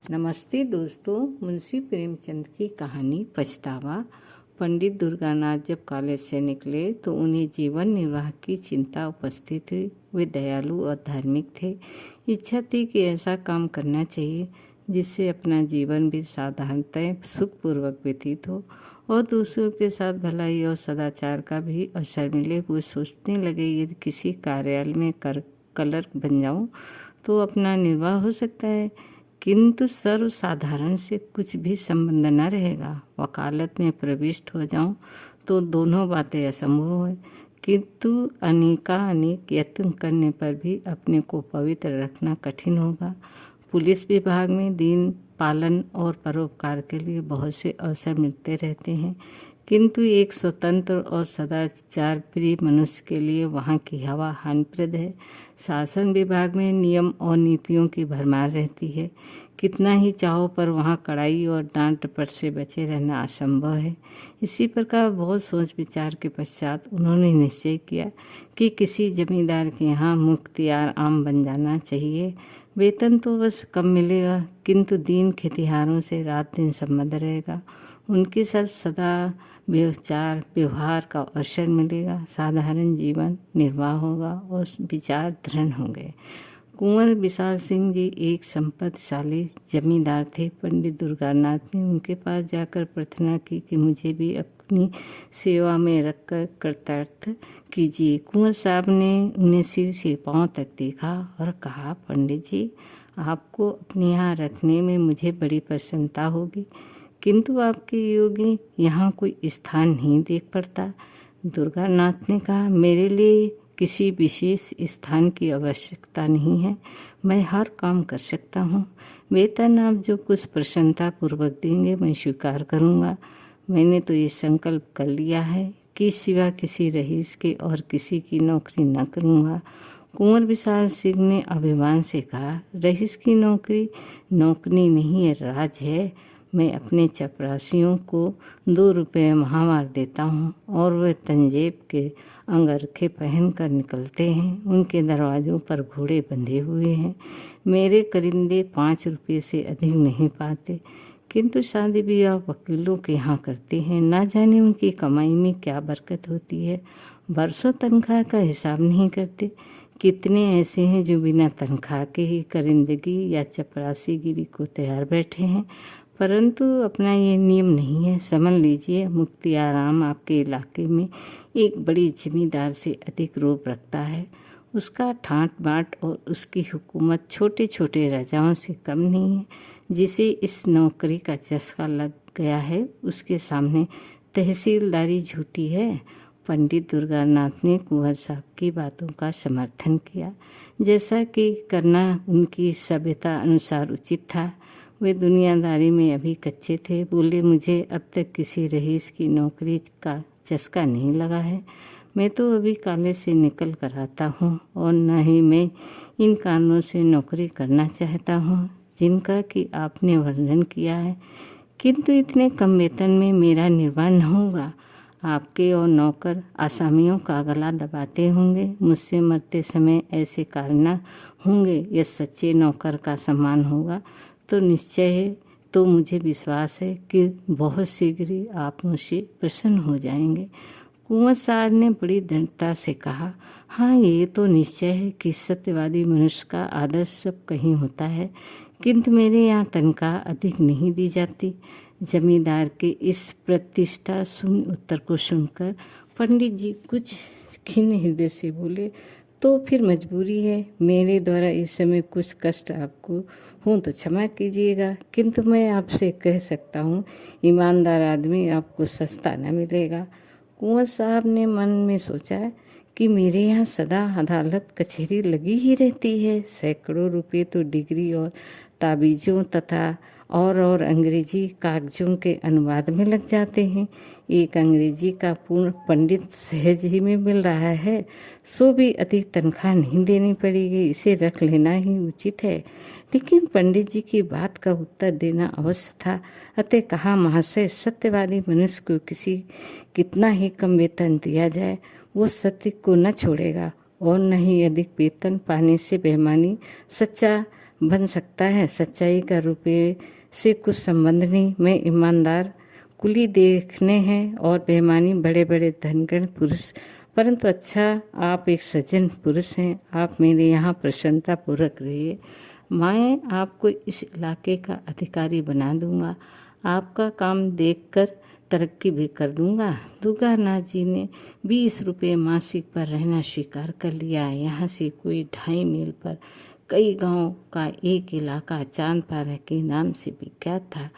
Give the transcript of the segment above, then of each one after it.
नमस्ते दोस्तों। मुंशी प्रेमचंद की कहानी पछतावा। पंडित दुर्गानाथ जब कॉलेज से निकले तो उन्हें जीवन निर्वाह की चिंता उपस्थित हुई। वे दयालु और धार्मिक थे। इच्छा थी कि ऐसा काम करना चाहिए जिससे अपना जीवन भी साधारणतः सुखपूर्वक व्यतीत हो और दूसरों के साथ भलाई और सदाचार का भी अवसर मिले। वो सोचने लगे, यदि किसी कार्यालय में क्लर्क बन जाऊं तो अपना निर्वाह हो सकता है, किंतु सर्वसाधारण से कुछ भी संबंध न रहेगा। वकालत में प्रविष्ट हो जाऊं तो दोनों बातें असंभव है, किंतु अनेक यत्न करने पर भी अपने को पवित्र रखना कठिन होगा। पुलिस विभाग में दीन पालन और परोपकार के लिए बहुत से अवसर मिलते रहते हैं, किंतु एक स्वतंत्र और सदाचार प्रिय मनुष्य के लिए वहाँ की हवा हानिप्रद है। शासन विभाग में नियम और नीतियों की भरमार रहती है। कितना ही चाहो पर वहाँ कड़ाई और डांट डपट से बचे रहना असंभव है। इसी प्रकार बहुत सोच विचार के पश्चात उन्होंने निश्चय किया कि किसी जमींदार के यहाँ मुख्तियार आम बन जाना चाहिए। वेतन तो बस कम मिलेगा, किंतु दीन खेतिहारों से रात दिन संबंध रहेगा। उनके साथ सदा व्यवहार का अवसर मिलेगा। साधारण जीवन निर्वाह होगा और विचार दृढ़ होंगे। कुंवर विशाल सिंह जी एक संपत्तिशाली जमींदार थे। पंडित दुर्गानाथ ने उनके पास जाकर प्रार्थना की कि मुझे भी अपनी सेवा में रखकर कृतार्थ कीजिए। कुंवर साहब ने उन्हें सिर से पांव तक देखा और कहा, पंडित जी, आपको अपने यहाँ रखने में मुझे बड़ी प्रसन्नता होगी, किंतु आपके योग्य यहाँ कोई स्थान नहीं देख पड़ता। दुर्गानाथ ने कहा, मेरे लिए किसी विशेष स्थान की आवश्यकता नहीं है, मैं हर काम कर सकता हूँ। वेतन आप जो कुछ प्रसन्नता पूर्वक देंगे मैं स्वीकार करूँगा। मैंने तो ये संकल्प कर लिया है कि सिवा किसी रईस के और किसी की नौकरी न करूँगा। कुंवर विशाल सिंह ने अभिमान से कहा, रईस की नौकरी नहीं है, राज है। मैं अपने चपरासियों को 2 रुपये माहवार देता हूँ और वे तंजेब के अंगरखे पहन कर निकलते हैं। उनके दरवाज़ों पर घोड़े बंधे हुए हैं। मेरे करिंदे 5 रुपये से अधिक नहीं पाते, किंतु शादी ब्याह वकीलों के यहाँ करते हैं। ना जाने उनकी कमाई में क्या बरकत होती है। बरसों तनख्वाह का हिसाब नहीं करते। कितने ऐसे हैं जो बिना तनख्वाह के ही करिंदगी या चपरासीगिरी को तैयार बैठे हैं, परंतु अपना ये नियम नहीं है। समझ लीजिए, मुख्तियाराम आपके इलाके में एक बड़ी जमींदार से अधिक रोब रखता है। उसका ठाट बाट और उसकी हुकूमत छोटे छोटे राजाओं से कम नहीं है। जिसे इस नौकरी का चस्का लग गया है, उसके सामने तहसीलदारी झूठी है। पंडित दुर्गानाथ ने कुंवर साहब की बातों का समर्थन किया, जैसा कि करना उनकी सभ्यता अनुसार उचित था। वे दुनियादारी में अभी कच्चे थे। बोले, मुझे अब तक किसी रईस की नौकरी का चस्का नहीं लगा है। मैं तो अभी कॉलेज से निकल कर आता हूँ और न ही मैं इन कारणों से नौकरी करना चाहता हूँ जिनका कि आपने वर्णन किया है, किंतु इतने कम वेतन में मेरा निर्वाह न होगा। आपके और नौकर आसामियों का गला दबाते होंगे। मुझसे मरते समय ऐसे कारण होंगे। यह सच्चे नौकर का सम्मान होगा तो निश्चय है, तो मुझे विश्वास है कि बहुत शीघ्र ही आप मुझसे प्रसन्न हो जाएंगे। कुंवर साहब ने बड़ी दृढ़ता से कहा, हाँ, ये तो निश्चय है कि सत्यवादी मनुष्य का आदर सब कहीं होता है, किंतु मेरे यहाँ तनख्वाह अधिक नहीं दी जाती। जमींदार के इस प्रतिष्ठा शून्य उत्तर को सुनकर पंडित जी कुछ खिन्न हृदय से बोले, तो फिर मजबूरी है। मेरे द्वारा इस समय कुछ कष्ट आपको हो तो क्षमा कीजिएगा, किंतु मैं आपसे कह सकता हूँ, ईमानदार आदमी आपको सस्ता न मिलेगा। कुंवर साहब ने मन में सोचा कि मेरे यहाँ सदा अदालत कचहरी लगी ही रहती है। सैकड़ों रुपये तो डिग्री और ताबीज़ों तथा और अंग्रेजी कागजों के अनुवाद में लग जाते हैं। एक अंग्रेजी का पूर्ण पंडित सहज ही में मिल रहा है, सो भी अधिक तनख्वाह नहीं देनी पड़ेगी। इसे रख लेना ही उचित है। लेकिन पंडित जी की बात का उत्तर देना अवश्य था। अतः कहा, महाशय, सत्यवादी मनुष्य को कितना ही कम वेतन दिया जाए, वो सत्य को न छोड़ेगा और न ही अधिक वेतन पाने से बेईमानी सच्चा बन सकता है। सच्चाई का रुपये से कुछ संबंध नहीं। मैं ईमानदार कुली देखने हैं और बेईमानी बड़े बड़े धनगण पुरुष, परंतु अच्छा आप एक सज्जन पुरुष हैं। आप मेरे यहाँ प्रसन्नता पूर्वक रहिए। मैं आपको इस इलाके का अधिकारी बना दूंगा। आपका काम देखकर तरक्की भी कर दूंगा। दुर्गानाथ जी ने 20 रुपये मासिक पर रहना स्वीकार कर लिया। यहाँ से कोई 2.5 मील पर कई गांव का एक इलाका चांदपारा के नाम से विख्यात था।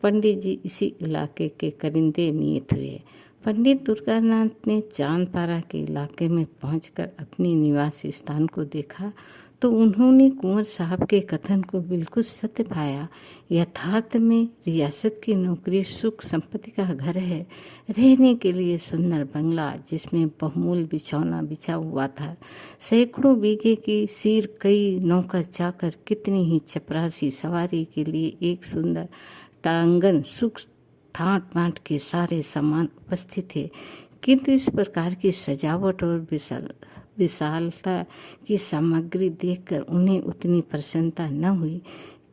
पंडित जी इसी इलाके के करिंदे नियत हुए। पंडित दुर्गानाथ ने चांदपारा के इलाके में पहुंचकर अपने निवास स्थान को देखा तो उन्होंने कुंवर साहब के कथन को बिल्कुल सत्य पाया। यथार्थ में रियासत की नौकरी सुख संपत्ति का घर है। रहने के लिए सुंदर बंगला जिसमें बहुमूल बिछौना बिछा हुआ था। सैकड़ों बीघे की सीर, कई नौकर चाकर, कितनी ही चपरासी, सवारी के लिए एक सुंदर टांगन, सुख ठाट बाट के सारे सामान उपस्थित थे। किंतु इस प्रकार की सजावट और विशालता की सामग्री देखकर उन्हें उतनी प्रसन्नता न हुई,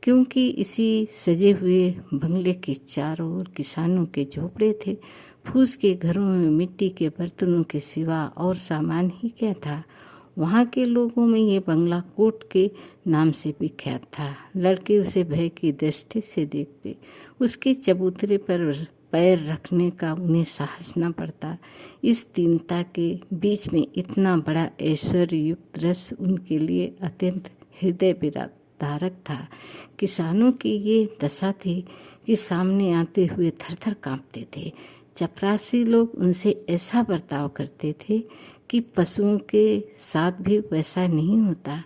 क्योंकि इसी सजे हुए बंगले के चारों ओर किसानों के झोपड़े थे। फूस के घरों में मिट्टी के बर्तनों के सिवा और सामान ही क्या था। वहाँ के लोगों में ये बंगला कोट के नाम से विख्यात था। लड़के उसे भय की दृष्टि से देखते। उसके चबूतरे पर पैर रखने का उन्हें साहस न पड़ता। इस दीनता के बीच में इतना बड़ा ऐश्वर्य युक्त दृश्य उनके लिए अत्यंत हृदय विदारक था। किसानों की ये दशा थी कि सामने आते हुए थरथर कांपते थे। चपरासी लोग उनसे ऐसा बर्ताव करते थे कि पशुओं के साथ भी वैसा नहीं होता।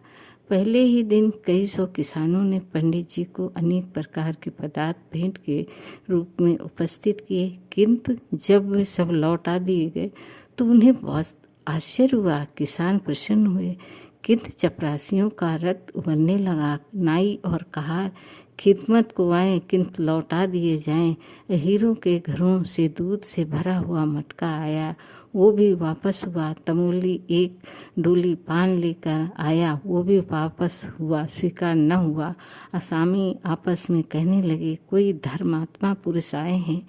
पहले ही दिन कई सौ किसानों ने पंडित जी को अनेक प्रकार के पदार्थ भेंट के रूप में उपस्थित किए, किंतु जब वे सब लौटा दिए गए तो उन्हें बहुत आश्चर्य हुआ। किसान प्रसन्न हुए, किंतु चपरासियों का रक्त उबलने लगा। नाई और कहा, खिदमत को आए किंतु लौटा दिए जाएं। हीरों के घरों से दूध से भरा हुआ मटका आया, वो भी वापस हुआ। तमोली एक डोली पान लेकर आया, वो भी वापस हुआ, स्वीकार न हुआ। असामी आपस में कहने लगे, कोई धर्मात्मा पुरुष आए हैं।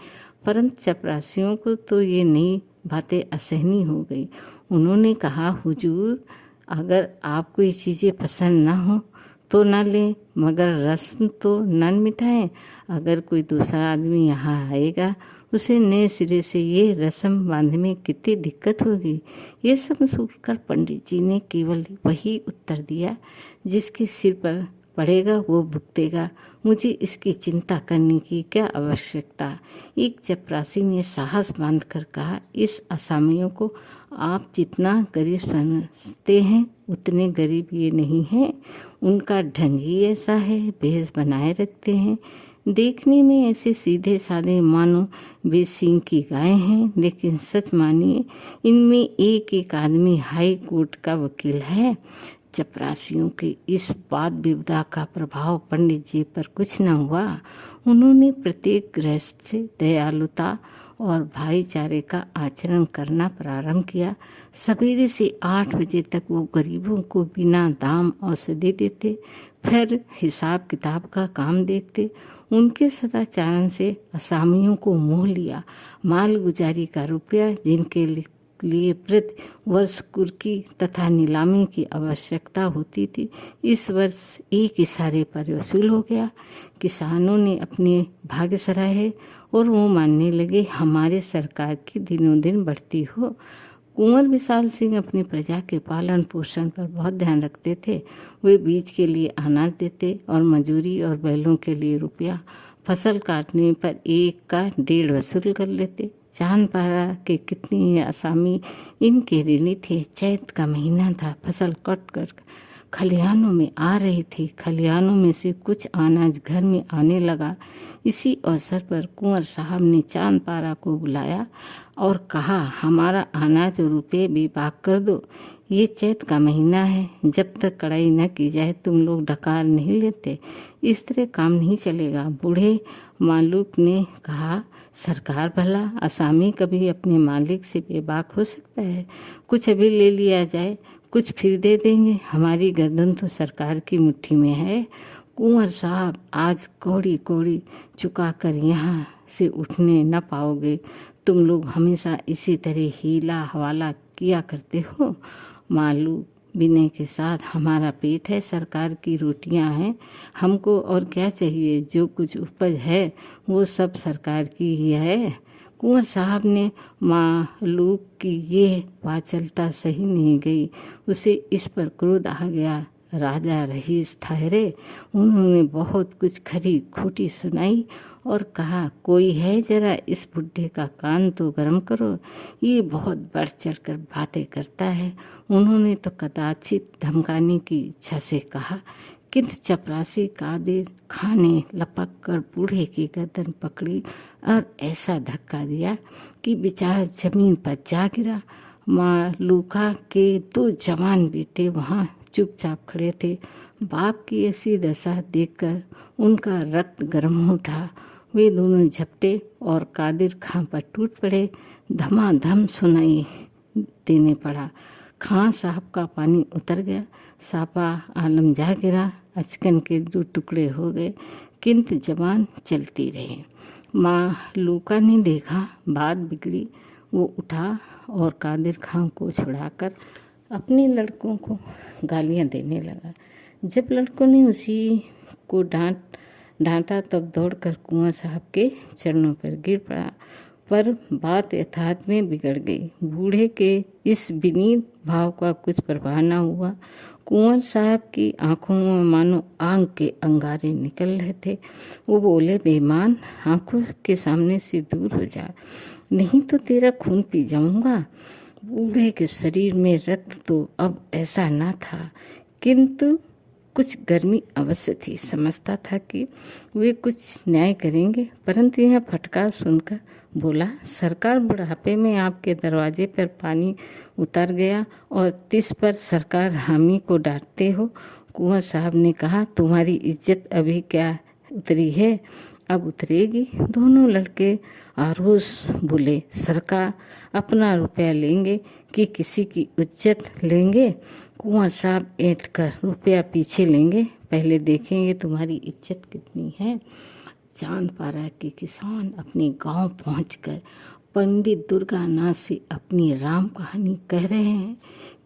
परंतु चपरासियों को तो ये नई बातें असहनीय हो गई। उन्होंने कहा, हुजूर, अगर आपको ये चीज़ें पसंद न हो तो न लें, मगर रस्म तो न मिटाएं। अगर कोई दूसरा आदमी यहाँ आएगा उसे नए सिरे से ये रस्म बांधने में कितनी दिक्कत होगी। ये सब सुनकर पंडित जी ने केवल वही उत्तर दिया, जिसके सिर पर पड़ेगा वो भुगतेगा। मुझे इसकी चिंता करने की क्या आवश्यकता। एक चपरासी ने साहस बांध कर कहा, इस असामियों को आप जितना गरीब समझते हैं उतने गरीब ये नहीं हैं। उनका ढंग ही ऐसा है, भेष बनाए रखते हैं। देखने में ऐसे सीधे साधे मानो बेसिंग की गाय हैं, लेकिन सच मानिए इनमें एक एक आदमी हाई कोर्ट का वकील है। चपरासियों की इस बात विवधा का प्रभाव पंडित जी पर कुछ न हुआ। उन्होंने प्रत्येक गृहस्थ से दयालुता और भाईचारे का आचरण करना प्रारंभ किया। सवेरे से 8 बजे तक वो गरीबों को बिना दाम औषधि देते, फिर हिसाब किताब का काम देखते। उनके सदाचारण से असामियों को मोह लिया। माल गुजारी का रुपया, जिनके लिए प्रति वर्ष कुर्की तथा नीलामी की आवश्यकता होती थी, इस वर्ष एक इशारे पर वसूल हो गया। किसानों ने अपने भाग्य सराहे और वो मानने लगे हमारे सरकार की दिनों दिन बढ़ती हो। कुंवर विशाल सिंह अपनी प्रजा के पालन पोषण पर बहुत ध्यान रखते थे। वे बीज के लिए अनाज देते और मजूरी और बैलों के लिए रुपया। फसल काटने पर 1 का 1.5 वसूल कर लेते। चांदपारा के कितने ही असामी इनके ऋणी थे। चैत का महीना था, फसल कट कर खलिहानों में आ रही थी। खलिहानों में से कुछ अनाज घर में आने लगा। इसी अवसर पर कुंवर साहब ने चांदपारा को बुलाया और कहा, हमारा अनाज और रुपये बेबाक कर दो। ये चैत का महीना है, जब तक कड़ाई न की जाए तुम लोग डकार नहीं लेते। इस तरह काम नहीं चलेगा। बूढ़े मालूक ने कहा, सरकार भला, असामी कभी अपने मालिक से बेबाक हो सकता है। कुछ अभी ले लिया जाए, कुछ फिर दे देंगे। हमारी गर्दन तो सरकार की मुट्ठी में है। कुंवर साहब आज कौड़ी कौड़ी चुका कर यहाँ से उठने न पाओगे। तुम लोग हमेशा इसी तरह हीला हवाला किया करते हो। मालू बिने के साथ हमारा पेट है, सरकार की रोटियां हैं, हमको और क्या चाहिए। जो कुछ उपज है वो सब सरकार की ही है। कुंवर साहब ने मालूक की ये वाचलता सही नहीं गई। उसे इस पर क्रोध आ गया। राजा रईस ठहरे। उन्होंने बहुत कुछ खरी खोटी सुनाई और कहा, कोई है जरा इस बुढ़े का कान तो गर्म करो, ये बहुत बढ़ चढ़ कर बातें करता है। उन्होंने तो कदाचित धमकाने की इच्छा से कहा, किंतु चपरासी कादिर खान ने लपक कर बूढ़े की गर्दन पकड़ी और ऐसा धक्का दिया कि बेचारा जमीन पर जा गिरा। मालूका के 2 जवान बेटे वहाँ चुपचाप खड़े थे। बाप की ऐसी दशा देखकर उनका रक्त गर्म उठा। वे दोनों झपटे और कादिर खां पर टूट पड़े। धमाधम सुनाई देने पड़ा। खां साहब का पानी उतर गया। सापा आलम जा गिरा। अचकन के 2 टुकड़े हो गए, किंतु जबान चलती रही। मालूका ने देखा बात बिगड़ी। वो उठा और कादिर खां को छुड़ाकर अपने लड़कों को गालियां देने लगा। जब लड़कों ने उसी को डांटा तब दौड़कर कुंवर साहब के चरणों पर गिर पड़ा। पर बात यथार्थ में बिगड़ गई। बूढ़े के इस विनीत भाव का कुछ प्रभाव न हुआ। कुंवर साहब की आंखों में मानो आग के अंगारे निकल रहे थे। वो बोले, बेईमान, आंखों के सामने से दूर हो जा, नहीं तो तेरा खून पी जाऊंगा। बूढ़े के शरीर में रक्त तो अब ऐसा ना था, किंतु कुछ गर्मी अवश्य थी। समझता था कि वे कुछ न्याय करेंगे, परंतु यह फटकार सुनकर बोला, सरकार बुढ़ापे में आपके दरवाजे पर पानी उतर गया और तिस पर सरकार हामी को डांटते हो। कुंवर साहब ने कहा, तुम्हारी इज्जत अभी क्या उतरी है, अब उतरेगी। दोनों लड़के आरोस बोले, सरकार अपना रुपया लेंगे कि किसी की इज्जत लेंगे। कुंवर साहब ऐंठ कर, रुपया पीछे लेंगे, पहले देखेंगे तुम्हारी इज्जत कितनी है। चांदपारा के किसान अपने गांव पहुंचकर पंडित दुर्गानाथ से अपनी राम कहानी कह रहे हैं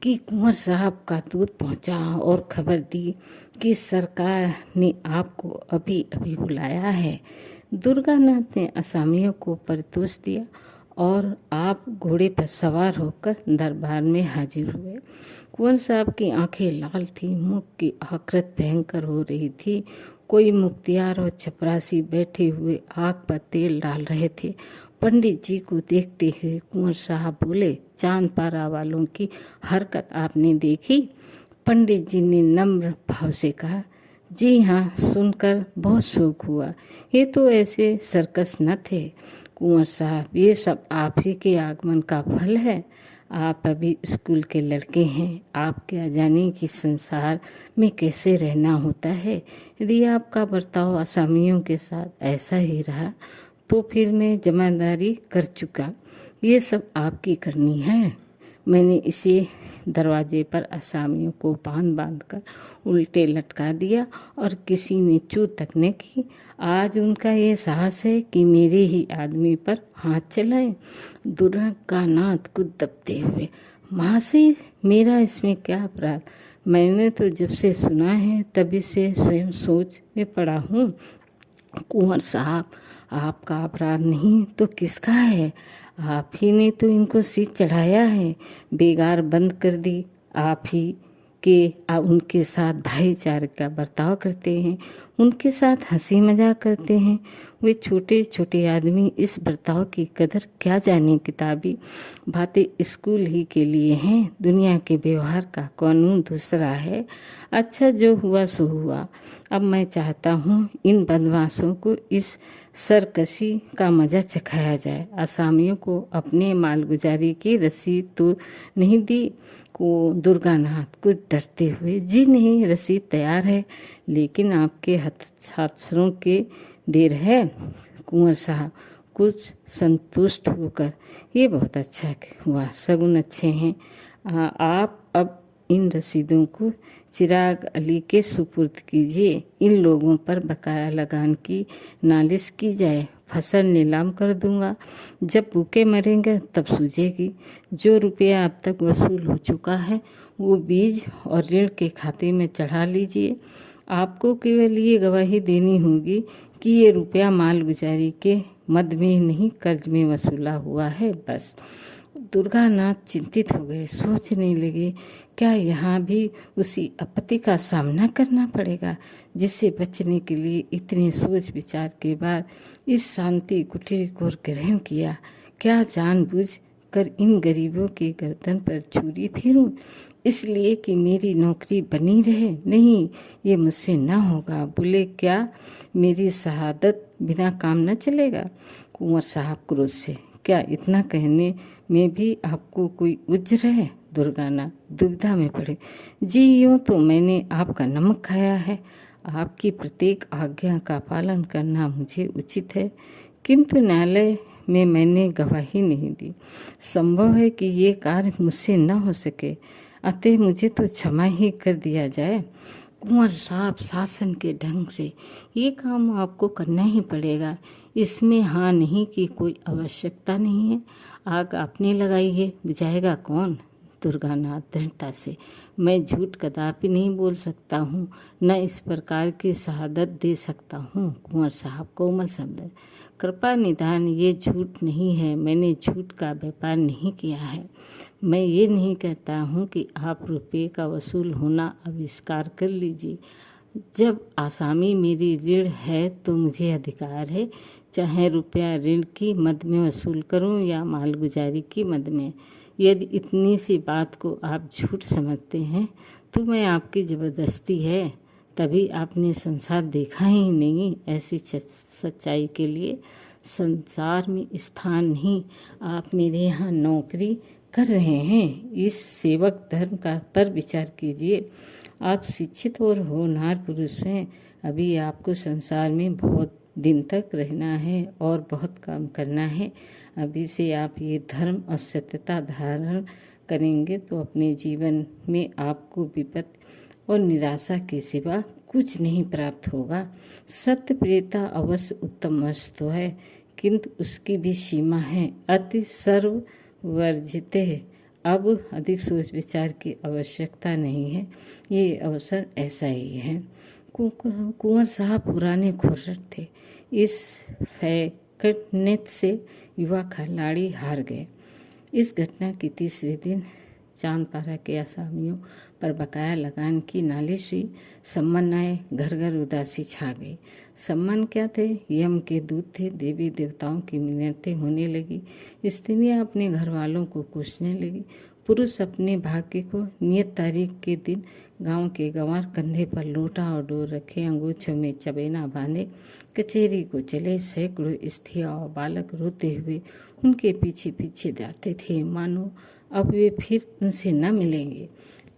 कि कुंवर साहब का दूत पहुंचा और खबर दी कि सरकार ने आपको अभी अभी बुलाया है। दुर्गानाथ ने असामियों को परितोष दिया और आप घोड़े पर सवार होकर दरबार में हाजिर हुए। कुंवर साहब की आंखें लाल थी, मुख की आकृत भयंकर हो रही थी। कोई मुख्तियार और चपरासी बैठे हुए आग पर तेल डाल रहे थे। पंडित जी को देखते हुए कुंवर साहब बोले, चांदपारा वालों की हरकत आपने देखी? पंडित जी ने नम्र भाव से कहा, जी हाँ, सुनकर बहुत शोक हुआ। ये तो ऐसे सर्कस न थे। कुंवर साहब, ये सब आप ही के आगमन का फल है। आप अभी स्कूल के लड़के हैं, आप क्या जाने कि संसार में कैसे रहना होता है। यदि आपका बर्ताव असामियों के साथ ऐसा ही रहा तो फिर मैं जमादारी कर चुका। ये सब आपकी करनी है। मैंने इसे दरवाजे पर असामियों को बांध कर उल्टे लटका दिया और किसी ने चू तक न की। आज उनका ये साहस है कि मेरे ही आदमी पर हाथ चलाएं। दुर्गानाथ को दबते हुए, महाशय, मेरा इसमें क्या अपराध? मैंने तो जब से सुना है तभी से स्वयं सोच में पड़ा हूँ। कुंवर साहब, आपका अपराध नहीं तो किसका है? आप ही ने तो इनको सीट चढ़ाया है, बेगार बंद कर दी। आप ही के उनके साथ भाईचारे का बर्ताव करते हैं, उनके साथ हंसी मजाक करते हैं। वे छोटे छोटे आदमी इस बर्ताव की कदर क्या जाने। किताबी बातें स्कूल ही के लिए हैं, दुनिया के व्यवहार का कानून दूसरा है। अच्छा, जो हुआ सो हुआ। अब मैं चाहता हूँ इन बदमाशों को इस सरकशी का मजा चखाया जाए। असामियों को अपने मालगुजारी की रसीद तो नहीं दी? को दुर्गानाथ कुछ डरते हुए, जी नहीं, रसीद तैयार है, लेकिन आपके हस्ताक्षरों के देर है। कुंवर साहब कुछ संतुष्ट होकर, ये बहुत अच्छा हुआ, सगुन अच्छे हैं। आप अब इन रसीदों को चिराग अली के सुपुर्द कीजिए। इन लोगों पर बकाया लगान की नालिश की जाए। फसल नीलाम कर दूंगा। जब भूखे मरेंगे तब सूझेगी। जो रुपया अब तक वसूल हो चुका है वो बीज और ऋण के खाते में चढ़ा लीजिए। आपको केवल ये गवाही देनी होगी कि ये रुपया मालगुजारी के मद में नहीं कर्ज में वसूला हुआ है, बस। दुर्गानाथ चिंतित हो गए। सोचने लगे, क्या यहाँ भी उसी आपत्ति का सामना करना पड़ेगा जिससे बचने के लिए इतने सोच विचार के बाद इस शांति कुटीर को ग्रहण किया। क्या जानबूझ कर इन गरीबों की गर्दन पर छुरी फेरूं इसलिए कि मेरी नौकरी बनी रहे? नहीं, ये मुझसे न होगा। बोले, क्या मेरी शहादत बिना काम न चलेगा? कुंवर साहब क्रोध से, क्या इतना कहने में भी आपको कोई उज्र है? दुर्गानाथ दुविधा में पड़े। जी, यूँ तो मैंने आपका नमक खाया है। आपकी प्रत्येक आज्ञा का पालन करना मुझे उचित है, किंतु न्यायालय में मैंने गवाही नहीं दी। संभव है कि ये कार्य मुझसे न हो सके, अतः मुझे तो क्षमा ही कर दिया जाए। कुंवर साहब शासन के ढंग से, ये काम आपको करना ही पड़ेगा। इसमें हाँ नहीं की कोई आवश्यकता नहीं है। आग आपने लगाई है, बुझाएगा कौन? दुर्गानाथ दृढ़ता से, मैं झूठ कदापि नहीं बोल सकता हूँ, न इस प्रकार की शहादत दे सकता हूँ। कुंवर साहब कोमल शब्द, कृपा निदान, ये झूठ नहीं है। मैंने झूठ का व्यापार नहीं किया है। मैं ये नहीं कहता हूँ कि आप रुपये का वसूल होना आविष्कार कर लीजिए। जब आसामी मेरी ऋण है तो मुझे अधिकार है, चाहे रुपया ऋण की मद में वसूल करूं या मालगुजारी की मद में। यदि इतनी सी बात को आप झूठ समझते हैं तो मैं आपकी ज़बरदस्ती है, तभी आपने संसार देखा ही नहीं। ऐसी सच्चाई के लिए संसार में स्थान नहीं। आप मेरे यहाँ नौकरी कर रहे हैं, इस सेवक धर्म का पर विचार कीजिए। आप शिक्षित और होनहार पुरुष हैं। अभी आपको संसार में बहुत दिन तक रहना है और बहुत काम करना है। अभी से आप ये धर्म और सत्यता धारण करेंगे तो अपने जीवन में आपको विपत्ति और निराशा के सिवा कुछ नहीं प्राप्त होगा। सत्य प्रियता अवश्य उत्तम वस्तु है, किंतु उसकी भी सीमा है। अति सर्ववर्जित है। अब अधिक सोच विचार की आवश्यकता नहीं है। ये अवसर ऐसा ही है। कुंवर साहब पुराने खुर्रट थे। इस फैकनेत से युवा खिलाड़ी हार गए। इस घटना के तीसरे दिन चांदपारा के आसामियों पर बकाया लगान की नालिश हुई। सम्मान आए, घर घर उदासी छा गई। सम्मान क्या थे? यम के दूत थे। देवी देवताओं की मिन्नतें होने लगी। स्त्रियां अपने घर वालों को कोसने लगी। पुरुष अपने भाग्य को नियत तारीख के दिन गांव के गंवार कंधे पर लोटा और डोर रखे, अंगूछों में चबेना बांधे कचहरी को चले। सैकड़ों स्त्रियां और बालक रोते हुए उनके पीछे पीछे जाते थे, मानो अब वे फिर उनसे न मिलेंगे।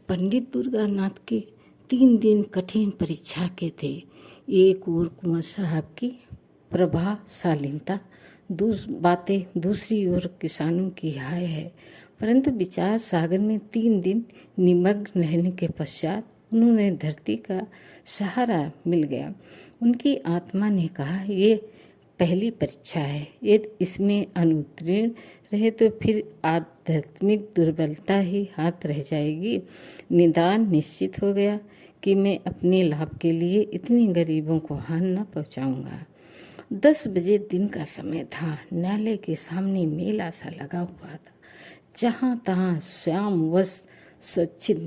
पंडित दुर्गानाथ के 3 दिन कठिन परीक्षा के थे। एक और कुंवर साहब की प्रभावशालीता बातें, दूसरी ओर किसानों की हाय है। परंतु विचार सागर में 3 दिन निमग्न रहने के पश्चात उन्होंने धरती का सहारा मिल गया। उनकी आत्मा ने कहा, ये पहली परीक्षा है, यदि इसमें अनुत्तीर्ण रहे तो फिर आध्यात्मिक दुर्बलता ही हाथ रह जाएगी। निदान निश्चित हो गया कि मैं अपने लाभ के लिए इतने गरीबों को हानि न पहुंचाऊंगा। 10 बजे दिन का समय था। न्यायालय के सामने मेला सा लगा हुआ था। जहाँ तहाँ श्याम वस्त्र स्वच्छित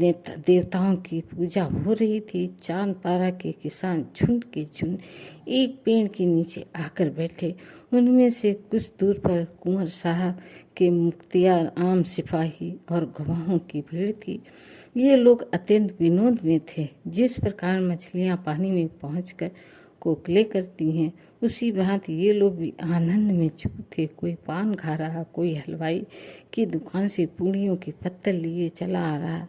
देवताओं की पूजा हो रही थी। चांदपारा के किसान झुंड के झुंड एक पेड़ के नीचे आकर बैठे। उनमें से कुछ दूर पर कुंवर साहब के मुख्तियार, आम सिपाही और गवाहों की भीड़ थी। ये लोग अत्यंत विनोद में थे। जिस प्रकार मछलियाँ पानी में पहुंचकर कोकले करती हैं, उसी भांति ये लोग भी आनंद में चूर थे। कोई पान खा रहा, कोई हलवाई की दुकान से पूड़ियों के पत्तल लिए चला आ रहा।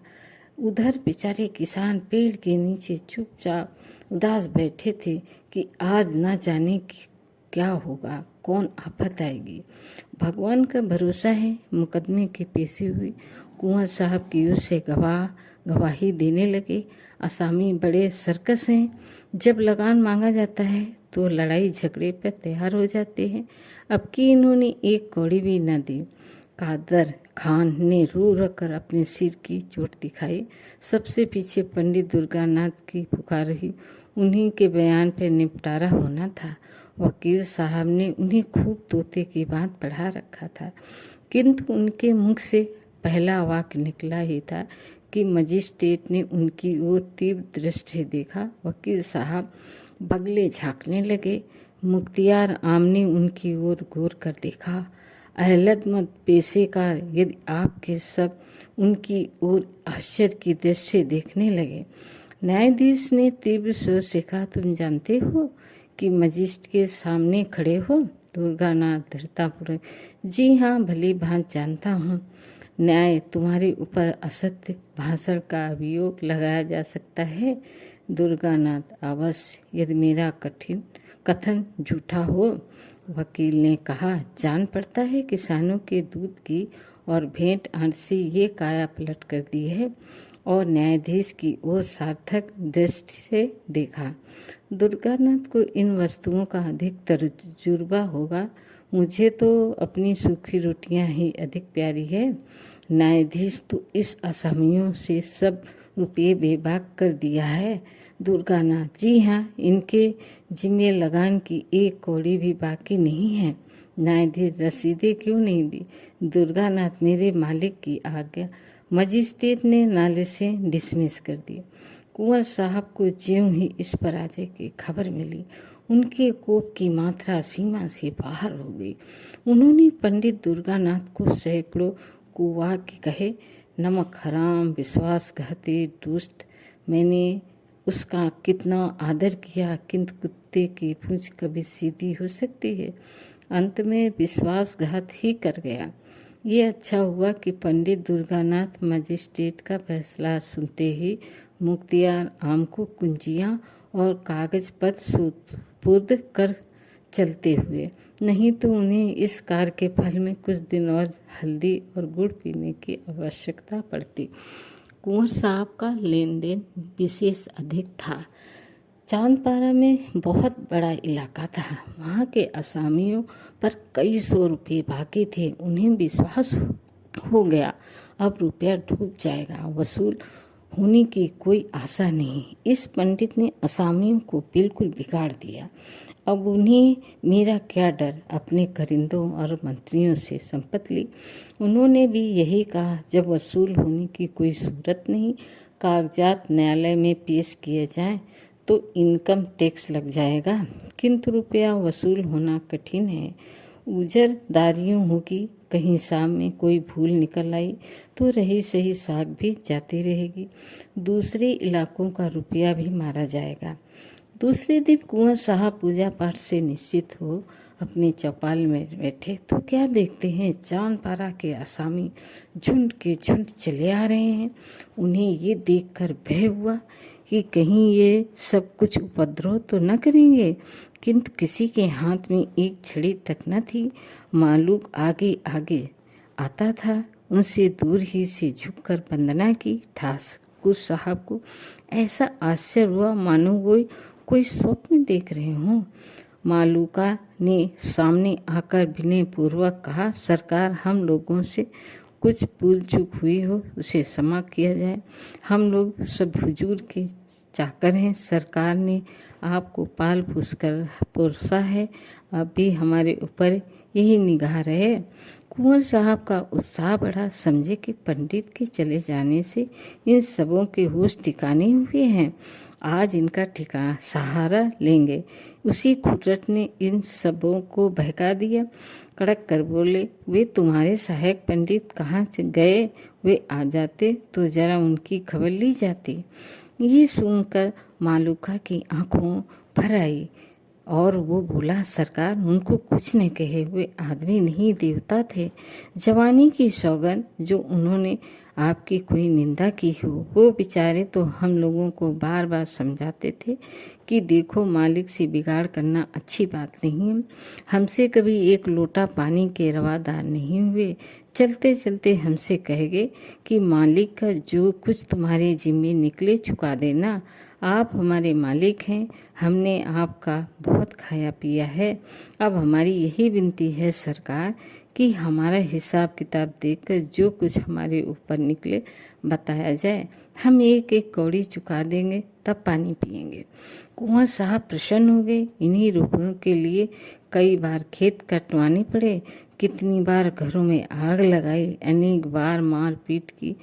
उधर बेचारे किसान पेड़ के नीचे चुपचाप उदास बैठे थे कि आज न जाने कि क्या होगा, कौन आफत आएगी। भगवान का भरोसा है। मुकदमे की पेशी हुई। कुंवर साहब की ओर से गवाह गवाही देने लगे। असामी बड़े सर्कस हैं, जब लगान मांगा जाता है तो लड़ाई झगड़े पर तैयार हो जाते हैं। अब की इन्होंने एक कौड़ी भी न दी। कादर खान ने रो रखकर अपने सिर की चोट दिखाई। सबसे पीछे पंडित दुर्गानाथ की पुकार हुई। उन्हीं के बयान पर निपटारा होना था। वकील साहब ने उन्हें खूब तोते की बात पढ़ा रखा था, किंतु उनके मुख से पहला वाक्य निकला ही था कि मजिस्ट्रेट ने उनकी ओर तीव्र दृष्टि से देखा। वकील साहब बगले झांकने लगे। मुख्तियार आम ने उनकी ओर गौर कर देखा। अहलतमंद पेशेकार यदि आपके सब उनकी ओर आश्चर्य की दृष्टि से देखने लगे। न्यायाधीश ने तीव्र स्वर से कहा, तुम जानते हो कि मजिस्ट्रेट के सामने खड़े हो? दुर्गानाथ दृढ़तापूर्वक, जी हाँ, भली भांति जानता हूँ। न्याय तुम्हारे ऊपर असत्य भाषण का अभियोग लगाया जा सकता है? दुर्गानाथ, अवश्य, यदि मेरा कथन झूठा हो। वकील ने कहा, जान पड़ता है किसानों के दूध की और भेंट आंट से ये काया पलट कर दी है। और न्यायाधीश की ओर सार्थक दृष्टि से देखा। दुर्गानाथ को इन वस्तुओं का अधिक तजुर्बा होगा। मुझे तो अपनी सूखी रोटियां ही अधिक प्यारी है। न्यायाधीश, तो इस असामियों से सब रुपये बेबाक कर दिया है? दुर्गानाथ, जी हाँ, इनके जिम्मे लगान की एक कौड़ी भी बाकी नहीं है। न्यायाधीश, रसीदें क्यों नहीं दी? दुर्गानाथ, मेरे मालिक की आज्ञा। मजिस्ट्रेट ने नाले से डिसमिस कर दिया। कुंवर साहब को ज्यों ही इस पराजय की खबर मिली, उनके कोप की मात्रा सीमा से बाहर हो गई। उन्होंने पंडित दुर्गानाथ को सैकड़ों कुवाक्य कहे। नमक हराम, विश्वासघाती दुष्ट, मैंने उसका कितना आदर किया, किंतु कुत्ते की पूंछ कभी सीधी हो सकती है? अंत में विश्वासघात ही कर गया। ये अच्छा हुआ कि पंडित दुर्गानाथ मजिस्ट्रेट का फैसला सुनते ही मुख्तियार आम को कुंजियाँ और कागज पत्र सुपुर्द कर चलते हुए, नहीं तो उन्हें इस कार्य के फल में कुछ दिन और हल्दी और गुड़ पीने की आवश्यकता पड़ती। कुंवर साहब का लेन देन विशेष अधिक था। चांदपारा में बहुत बड़ा इलाका था। वहाँ के असामियों पर कई सौ रुपये बाकी थे। उन्हें विश्वास हो गया अब रुपया डूब जाएगा, वसूल होने की कोई आशा नहीं। इस पंडित ने असामियों को बिल्कुल बिगाड़ दिया। अब उन्हें मेरा क्या डर? अपने करिंदों और मंत्रियों से संपत्ति ली। उन्होंने भी यही कहा, जब वसूल होने की कोई सूरत नहीं, कागजात न्यायालय में पेश किए जाएं तो इनकम टैक्स लग जाएगा, किंतु रुपया वसूल होना कठिन है। उजरदारियों होगी, कहीं शाम में कोई भूल निकल आई तो रही सही साग भी जाती रहेगी, दूसरे इलाकों का रुपया भी मारा जाएगा। दूसरे दिन कुंवर साहब पूजा पाठ से निश्चित हो अपने चौपाल में बैठे तो क्या देखते हैं, चांदपारा के आसामी झुंड के झुंड चले आ रहे हैं। उन्हें ये देखकर भय हुआ कि कहीं ये सब कुछ उपद्रव तो न करेंगे, किंतु किसी के हाथ में एक छड़ी तक न थी। मालूक आगे आगे आता था, उनसे दूर ही से झुककर वंदना की। ठाकुर साहब को ऐसा आश्चर्य हुआ मानो वो कोई स्वप्न देख रहे हों। मालूका ने सामने आकर विनय पूर्वक कहा, सरकार, हम लोगों से कुछ भूल चूक हुई हो उसे क्षमा किया जाए। हम लोग सब हुजूर के चाकर हैं। सरकार ने आपको पाल पोसा है, अब भी हमारे ऊपर यही निगाह रहे। कुंवर साहब का उत्साह बढ़ा, समझे कि पंडित के चले जाने से इन सबों के होश ठिकाने हुए हैं, आज इनका सहारा लेंगे। उसी खुटरट ने इन सबों को बहका दिया। कड़क कर बोले, वे तुम्हारे सहायक पंडित कहाँ गए? वे आ जाते तो जरा उनकी खबर ली जाती। ये सुनकर मालूका की आंखों भर आई। और वो बोला, सरकार उनको कुछ न कहे, वे आदमी नहीं देवता थे। जवानी की सौगंध जो उन्होंने आपकी कोई निंदा की हो। वो बेचारे तो हम लोगों को बार बार समझाते थे कि देखो, मालिक से बिगाड़ करना अच्छी बात नहीं है। हमसे कभी एक लोटा पानी के रवादार नहीं हुए। चलते चलते हमसे कहेंगे कि मालिक का जो कुछ तुम्हारे जिम्मे निकले चुका देना। आप हमारे मालिक हैं, हमने आपका बहुत खाया पिया है। अब हमारी यही विनती है सरकार कि हमारा हिसाब किताब देखकर जो कुछ हमारे ऊपर निकले बताया जाए। हम एक एक कौड़ी चुका देंगे, तब पानी पिएंगे। कुंवर साहब प्रसन्न हो गए। इन्हीं रुपयों के लिए कई बार खेत कटवाने पड़े, कितनी बार घरों में आग लगाई, अनेक बार मार पीट की,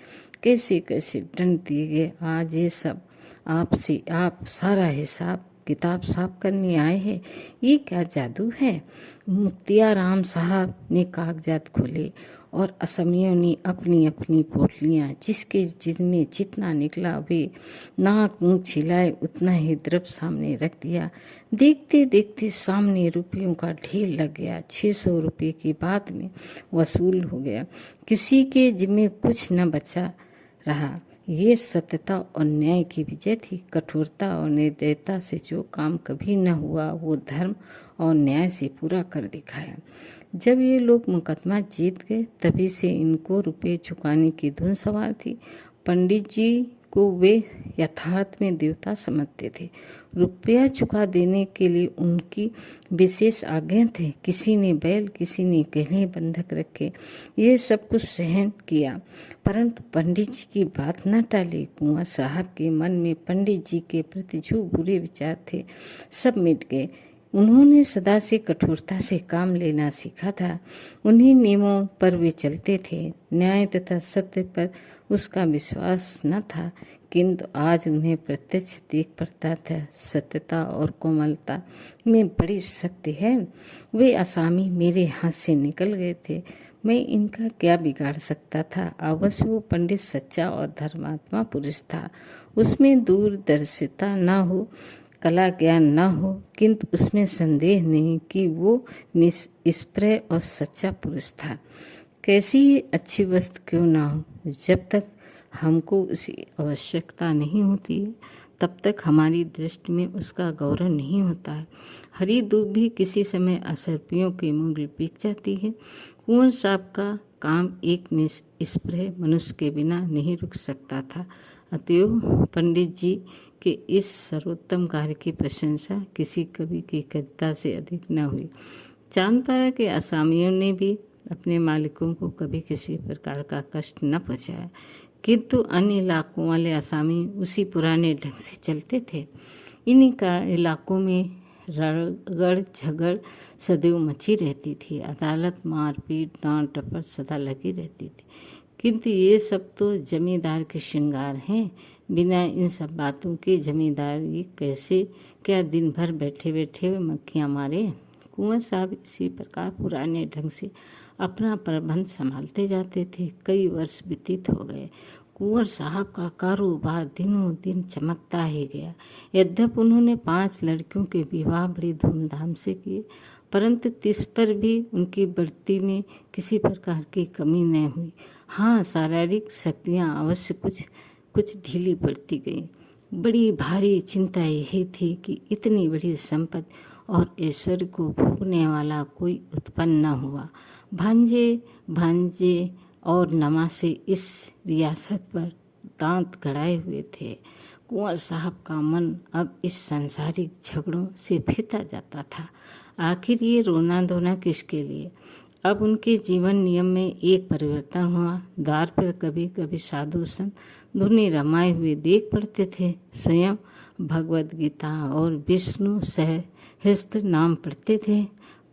कैसे कैसे दंड दिए गए। आज ये सब आपसे आप सारा हिसाब किताब साफ करने आए हैं। ये क्या जादू है? मुख्तियाराम साहब ने कागजात खोले और असमियों ने अपनी अपनी पोटलियाँ जिसके जिनमें जितना निकला वे नाक मुँह छिलाए उतना ही द्रव्य सामने रख दिया। देखते देखते सामने रुपयों का ढेर लग गया। 600 रुपये की बात में वसूल हो गया। किसी के जिम्मे कुछ न बचा रहा। ये सत्यता और न्याय की विजय थी। कठोरता और निर्दयता से जो काम कभी न हुआ वो धर्म और न्याय से पूरा कर दिखाया। जब ये लोग मुकदमा जीत गए तभी से इनको रुपये चुकाने की धुन सवार थी। पंडित जी को वे यथार्थ में देवता समझते थे। रुपया चुका देने के लिए उनकी विशेष आज्ञा थे। किसी ने बैल, किसी ने गहने बंधक रखे, ये सब कुछ सहन किया, परंतु पंडित जी की बात न टाली। कुंवर साहब के मन में पंडित जी के प्रति जो बुरे विचार थे सब मिट गए। उन्होंने सदा से कठोरता से काम लेना सीखा था। उन्हीं नियमों पर वे चलते थे। न्याय तथा सत्य पर उसका विश्वास न था, किंतु आज उन्हें प्रत्यक्ष देख पड़ता था सत्यता और कोमलता में बड़ी शक्ति है। वे असामी मेरे हाथ से निकल गए थे, मैं इनका क्या बिगाड़ सकता था। अवश्य वो पंडित सच्चा और धर्मात्मा पुरुष था। उसमें दूरदर्शिता न हो, कला ज्ञान न हो, किंतु उसमें संदेह नहीं कि वो निष्प्रय और सच्चा पुरुष था। कैसी ही अच्छी वस्तु क्यों ना हो, जब तक हमको उसकी आवश्यकता नहीं होती है तब तक हमारी दृष्टि में उसका गौरव नहीं होता है। हरी दूब भी किसी समय असरपियों के मुंह बिक जाती है। कुंवर साहब का काम एक निष्प्रय मनुष्य के बिना नहीं रुक सकता था। अतएव पंडित जी के इस सर्वोत्तम कार्य की प्रशंसा किसी कवि की कविता से अधिक न हुई। चांदपारा के असामियों ने भी अपने मालिकों को कभी किसी प्रकार का कष्ट न पहुंचाया, किंतु अन्य इलाकों वाले असामी उसी पुराने ढंग से चलते थे। इन्हीं का इलाकों में रगड़ झगड़ सदैव मची रहती थी। अदालत, मारपीट, डांट डपट सदा लगी रहती थी। किंतु ये सब तो जमींदार के श्रृंगार हैं। बिना इन सब बातों के जमींदारी कैसे क्या दिन भर बैठे बैठे मक्खियाँ मारे। कुंवर साहब इसी प्रकार पुराने ढंग से अपना प्रबंध संभालते जाते थे। कई वर्ष व्यतीत हो गए। कुंवर साहब का कारोबार दिनों दिन चमकता ही गया। यद्यपि उन्होंने 5 लड़कियों के विवाह बड़ी धूमधाम से किए, परंतु तिस पर भी उनकी बढ़ती में किसी प्रकार की कमी न हुई। हाँ, शारीरिक शक्तियाँ अवश्य कुछ ढीली पड़ती गई। बड़ी भारी चिंता यही थी कि इतनी बड़ी संपत्ति और ऐश्वर्य को भोगने वाला कोई उत्पन्न न हुआ। भांजे और नमासे इस रियासत पर दांत गड़ाए हुए थे। कुंवर साहब का मन अब इस सांसारिक झगड़ों से फिरता जाता था। आखिर ये रोना धोना किसके लिए? अब उनके जीवन नियम में एक परिवर्तन हुआ। द्वार पर कभी कभी साधु संत धुनी रमाए हुए देख पड़ते थे। स्वयं भगवद गीता और विष्णु सहस्त्र नाम पढ़ते थे।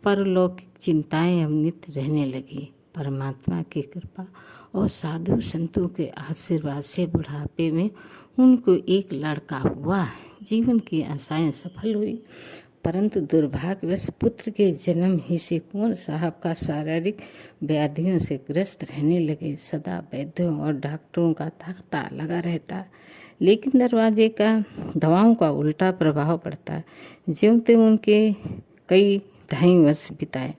परलौकिक चिंताएं अब नित्य रहने लगी। परमात्मा की कृपा और साधु संतों के आशीर्वाद से बुढ़ापे में उनको एक लड़का हुआ। जीवन की आशाएं सफल हुई, परंतु दुर्भाग्यवश पुत्र के जन्म ही से कुंवर साहब का शारीरिक व्याधियों से ग्रस्त रहने लगे। सदा वैद्यों और डॉक्टरों का तांता लगा रहता, लेकिन दरवाजे का दवाओं का उल्टा प्रभाव पड़ता है। ज्यों त्यों उनके कई 2.5 वर्ष बिताए।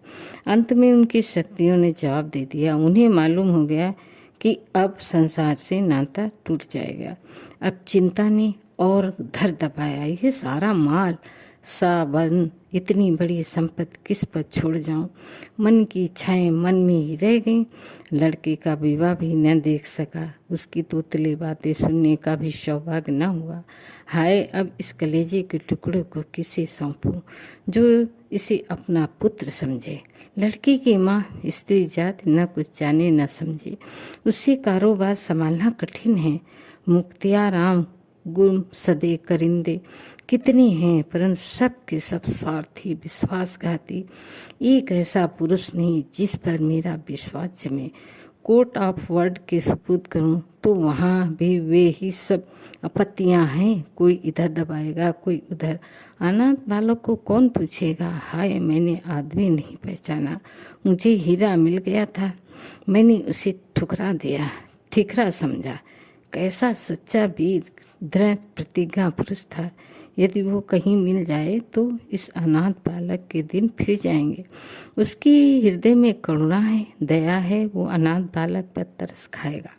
अंत में उनकी शक्तियों ने जवाब दे दिया। उन्हें मालूम हो गया कि अब संसार से नाता टूट जाएगा। अब चिंता ने और धर दबाया, ये सारा माल साबन, इतनी बड़ी संपत्ति किस पर छोड़ जाऊं। मन की इच्छाएं मन में ही रह गईं। लड़के का विवाह भी न देख सका, उसकी तोतली बातें सुनने का भी सौभाग्य न हुआ। हाय, अब इस कलेजे के टुकड़े को किसे सौंपूं जो इसे अपना पुत्र समझे। लड़की की माँ स्त्री जात न कुछ जाने न समझे, उससे कारोबार संभालना कठिन है। मुख्तियाराम गुम सदे करिंदे कितने हैं, परंतु सब के सब स्वार्थी विश्वासघाती। एक ऐसा पुरुष नहीं जिस पर मेरा विश्वास जमे। कोर्ट ऑफ वर्ड के सुपुर्द करूं तो वहाँ भी वे ही सब आपत्तियां हैं। कोई इधर दबाएगा, कोई उधर। अनाथ बालक को कौन पूछेगा। हाय, मैंने आदमी नहीं पहचाना। मुझे हीरा मिल गया था, मैंने उसे ठुकरा दिया, ठिकरा समझा। कैसा सच्चा वीर, दृढ़ प्रतिज्ञा पुरुष था। यदि वो कहीं मिल जाए तो इस अनाथ बालक के दिन फिर जाएंगे। उसकी हृदय में करुणा है, दया है। वो अनाथ बालक पर तरस खाएगा।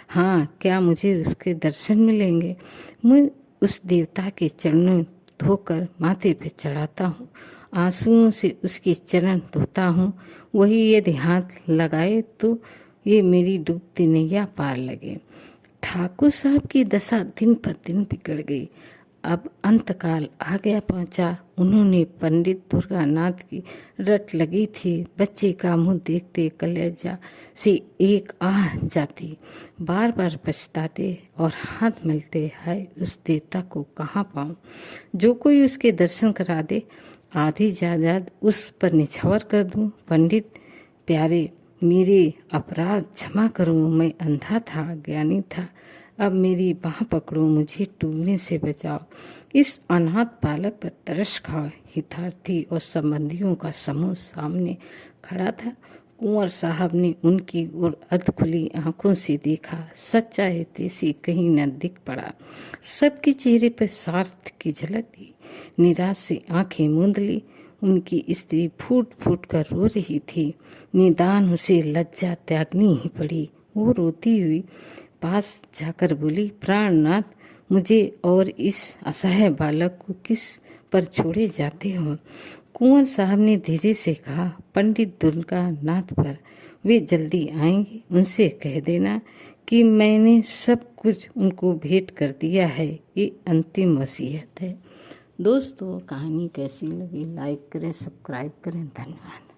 हाँ, क्या मुझे उसके दर्शन मिलेंगे। मैं उस देवता के चरणों धोकर माथे पे चढ़ाता हूँ, आंसुओं से उसके चरण धोता हूँ। वही यदि हाथ लगाए तो ये मेरी डूबती नैया पार लगे। ठाकुर साहब की दशा दिन पर दिन बिगड़ गई। अब अंतकाल आ गया पहुंचा। उन्होंने पंडित दुर्गानाथ की रट लगी थी। बच्चे का मुंह देखते कलेजा से एक आह जाती। बार बार पछताते और हाथ मिलते, हाय उस देवता को कहाँ पाऊँ जो कोई उसके दर्शन करा दे। आधी जायदाद उस पर निछावर कर दूँ। पंडित प्यारे, मेरे अपराध क्षमा करो। मैं अंधा था, ज्ञानी था। अब मेरी बाह पकड़ो, मुझे डूबने से बचाओ। इस अनाथ बालक पर तरस खाओ। हितार्थी और संबंधियों का समूह सामने खड़ा था। कुंवर साहब ने उनकी ओर अध खुली आंखों से देखा। सच्चा हितैषी कहीं न दिख पड़ा। सबके चेहरे पर स्वार्थ की झलक थी। निराश से आंखें मूंद ली। उनकी स्त्री फूट फूट कर रो रही थी। निदान उसे लज्जा त्यागनी ही पड़ी। वो रोती हुई पास जाकर बोली, प्राणनाथ, मुझे और इस असहाय बालक को किस पर छोड़े जाते हो। कुंवर साहब ने धीरे से कहा, पंडित दुर्गानाथ पर। वे जल्दी आएंगे। उनसे कह देना कि मैंने सब कुछ उनको भेंट कर दिया है। ये अंतिम वसीयत है। दोस्तों, कहानी कैसी लगी लाइक करें, सब्सक्राइब करें। धन्यवाद।